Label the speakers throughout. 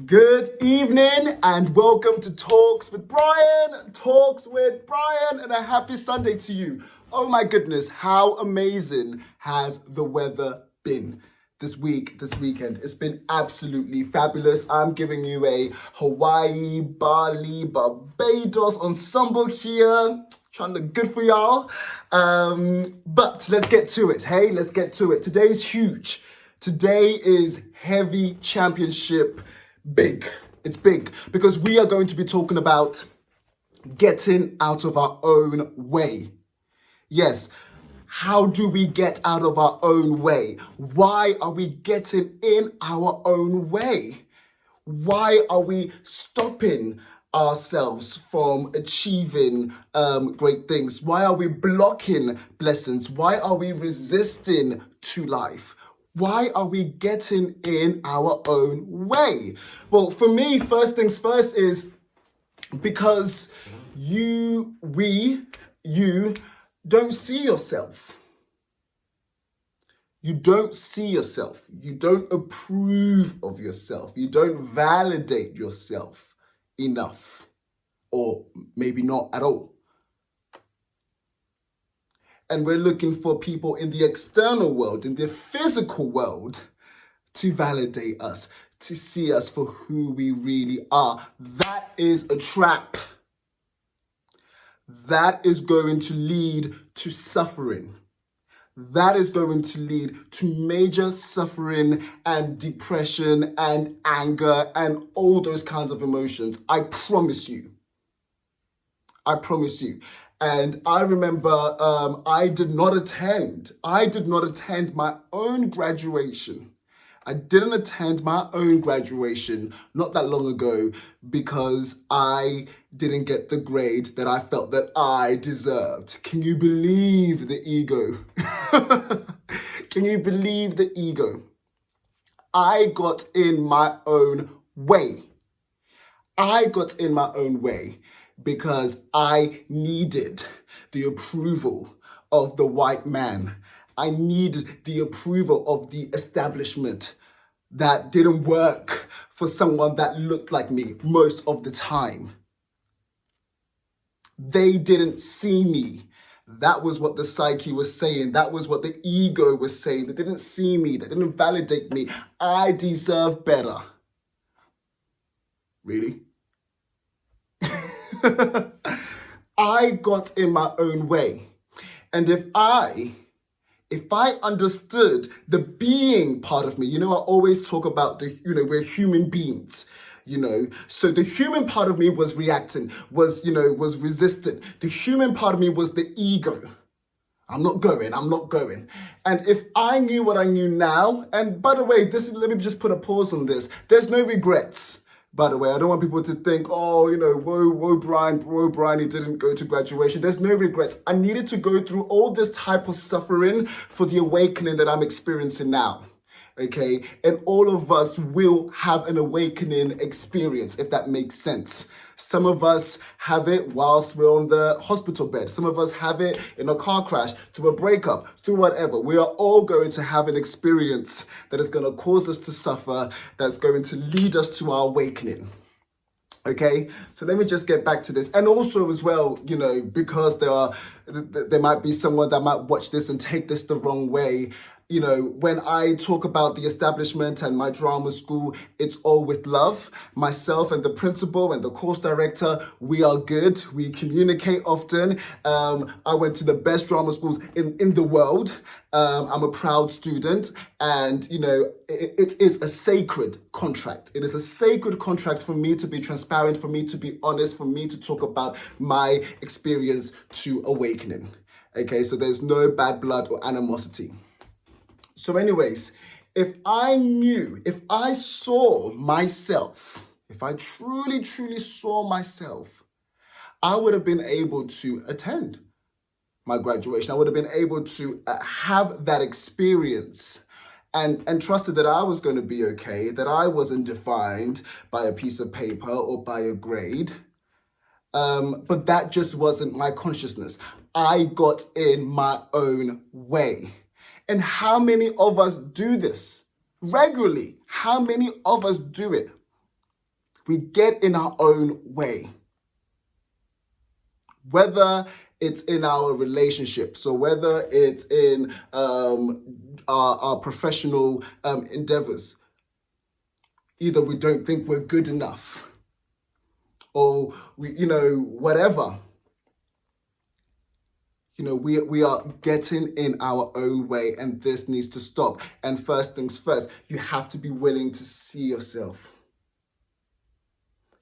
Speaker 1: Good evening and welcome to Talks with Brian. Talks with Brian, and a happy Sunday to you. Oh my goodness, how amazing has the weather been this weekend? It's been absolutely fabulous. I'm giving you a Hawaii, Bali, Barbados ensemble here. Trying to look good for y'all. But let's get to it. Hey, let's get to it. Today's huge. Today is heavy championship big. It's big because we are going to be talking about getting out of our own way. Yes. How do we get out of our own way? Why are we getting in our own way? Why are we stopping ourselves from achieving great things? Why are we blocking blessings? Why are we resisting to life? Why are we getting in our own way? Well, for me, first things first is because you don't see yourself. You don't see yourself. You don't approve of yourself. You don't validate yourself enough, or maybe not at all. And we're looking for people in the external world, in the physical world, to validate us, to see us for who we really are. That is a trap. That is going to lead to suffering. That is going to lead to major suffering and depression and anger and all those kinds of emotions. I promise you. I promise you. And I remember I did not attend my own graduation. I didn't attend my own graduation not that long ago because I didn't get the grade that I felt that I deserved. Can you believe the ego? Can you believe the ego? I got in my own way. I got in my own way because I needed the approval of the white man. I needed the approval of the establishment that didn't work for someone that looked like me most of the time. They didn't see me. That was what the psyche was saying. That was what the ego was saying. They didn't see me. They didn't validate me. I deserve better. Really? I got in my own way. And if I understood the being part of me, I always talk about we're human beings, so the human part of me was reacting, was resistant. The human part of me was the ego. I'm not going. And if I knew what I knew now, and by the way, let me just put a pause on this. There's no regrets. By the way, I don't want people to think, woe Brian, he didn't go to graduation. There's no regrets. I needed to go through all this type of suffering for the awakening that I'm experiencing now. Okay? And all of us will have an awakening experience, if that makes sense. Some of us have it whilst we're on the hospital bed. Some of us have it in a car crash, through a breakup, through whatever. We are all going to have an experience that is going to cause us to suffer, that's going to lead us to our awakening. Okay, so let me just get back to this. And also as well, because there might be someone that might watch this and take this the wrong way. When I talk about the establishment and my drama school, it's all with love. Myself and the principal and the course director, we are good. We communicate often. I went to the best drama schools in the world. I'm a proud student, and it is a sacred contract. It is a sacred contract for me to be transparent, for me to be honest, for me to talk about my experience to awakening. Okay, so there's no bad blood or animosity. So anyways, if I saw myself, if I truly, truly saw myself, I would have been able to attend my graduation. I would have been able to have that experience and trusted that I was going to be okay, that I wasn't defined by a piece of paper or by a grade. But that just wasn't my consciousness. I got in my own way. And how many of us do this regularly? How many of us do it? We get in our own way. Whether it's in our relationships or whether it's in our professional endeavors. Either we don't think we're good enough or whatever. We are getting in our own way, and this needs to stop. And first things first, you have to be willing to see yourself.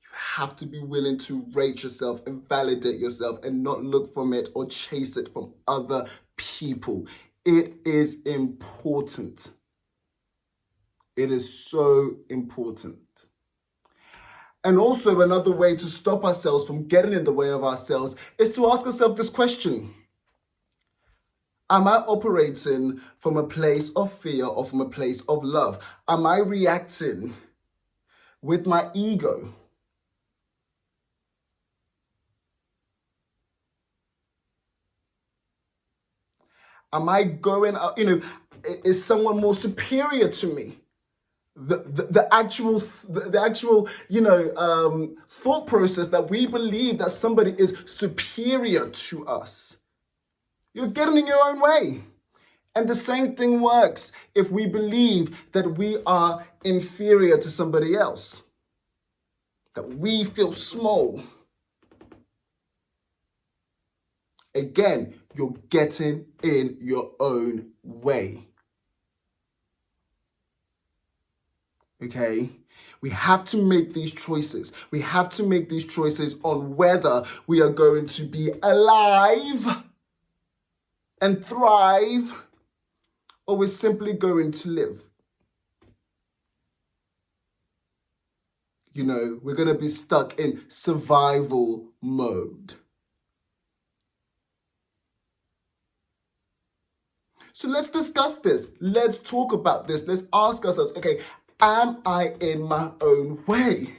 Speaker 1: You have to be willing to rate yourself and validate yourself and not look from it or chase it from other people. It is important. It is so important. And also another way to stop ourselves from getting in the way of ourselves is to ask ourselves this question. Am I operating from a place of fear or from a place of love? Am I reacting with my ego? Am I going out, is someone more superior to me? The actual thought process that we believe that somebody is superior to us. You're getting in your own way. And the same thing works if we believe that we are inferior to somebody else, that we feel small. Again, you're getting in your own way. Okay? We have to make these choices. We have to make these choices on whether we are going to be alive and thrive, or we're simply going to live. We're going to be stuck in survival mode. So let's discuss this. Let's talk about this. Let's ask ourselves, okay, am I in my own way?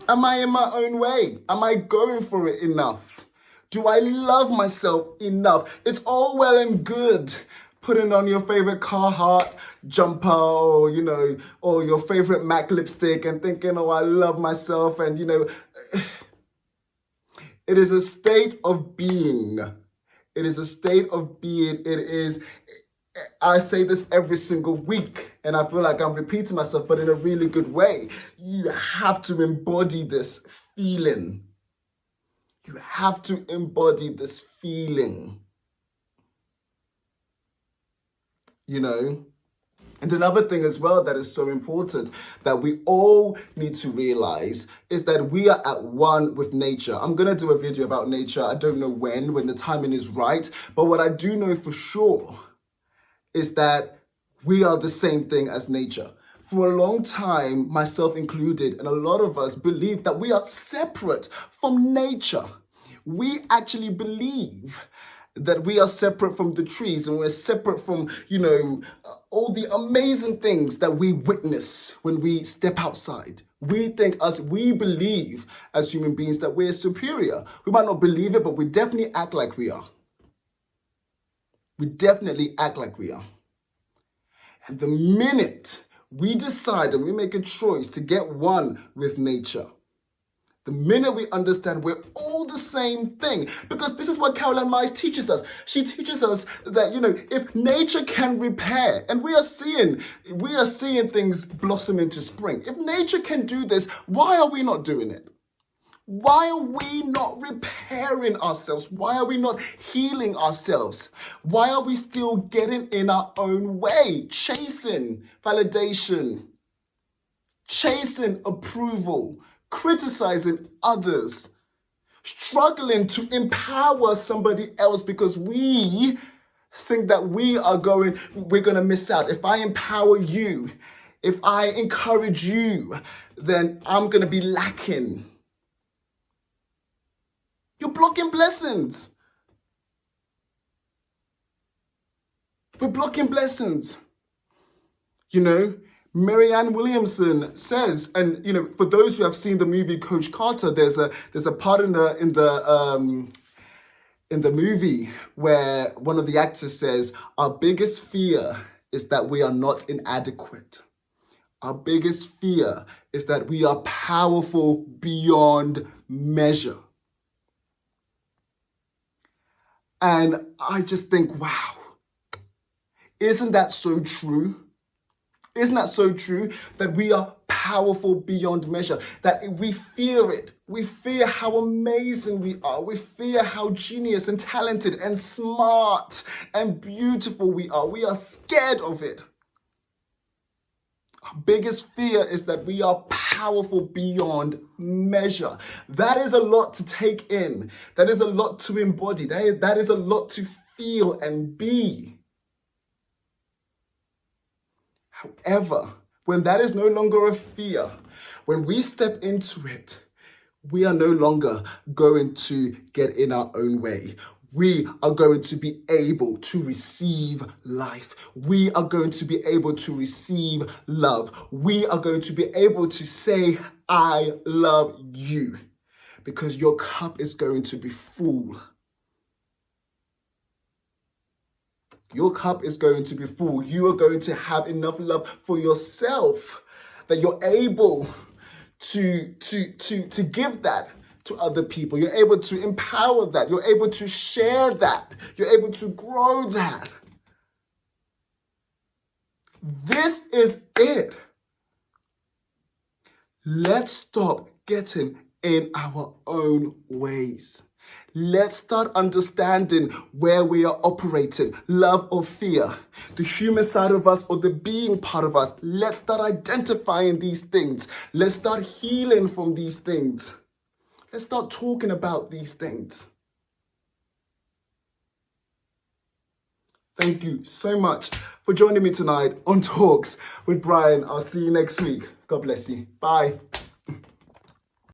Speaker 1: Am I in my own way? Am I going for it enough? Do I love myself enough? It's all well and good putting on your favorite Carhartt jumper or your favorite MAC lipstick and thinking, oh, I love myself. And, it is a state of being. It is a state of being. I say this every single week, and I feel like I'm repeating myself, but in a really good way. You have to embody this feeling. You have to embody this feeling. And another thing as well that is so important that we all need to realize is that we are at one with nature. I'm going to do a video about nature. I don't know when the timing is right. But what I do know for sure is that we are the same thing as nature. For a long time, myself included, and a lot of us believe that we are separate from nature. We actually believe that we are separate from the trees and we're separate from, all the amazing things that we witness when we step outside. We believe as human beings that we're superior. We might not believe it, but we definitely act like we are. We definitely act like we are. And the minute we decide and we make a choice to get one with nature, the minute we understand we're all the same thing, because this is what Caroline Myss teaches us. She teaches us that, if nature can repair, and we are seeing things blossom into spring. If nature can do this, why are we not doing it? Why are we not repairing ourselves? Why are we not healing ourselves? Why are we still getting in our own way, chasing validation, chasing approval, criticizing others, struggling to empower somebody else because we think that we're going to miss out. If I empower you, if I encourage you, then I'm going to be lacking. You're blocking blessings. We're blocking blessings. Marianne Williamson says, and for those who have seen the movie Coach Carter, there's a part in the movie where one of the actors says, our biggest fear is that we are not inadequate. Our biggest fear is that we are powerful beyond measure. And I just think, wow, isn't that so true? Isn't that so true that we are powerful beyond measure? That we fear it. We fear how amazing we are. We fear how genius and talented and smart and beautiful we are. We are scared of it. Our biggest fear is that we are powerful beyond measure. That is a lot to take in. That is a lot to embody. That is a lot to feel and be. However, when that is no longer a fear, when we step into it, we are no longer going to get in our own way. We are going to be able to receive life. We are going to be able to receive love. We are going to be able to say, I love you, because your cup is going to be full. Your cup is going to be full. You are going to have enough love for yourself that you're able to give that to other people. You're able to empower that. You're able to share that. You're able to grow that. This is it. Let's stop getting in our own ways. Let's start understanding where we are operating, love or fear, the human side of us or the being part of us. Let's start identifying these things. Let's start healing from these things. Let's start talking about these things. Thank you so much for joining me tonight on Talks with Brian. I'll see you next week. God bless you. Bye.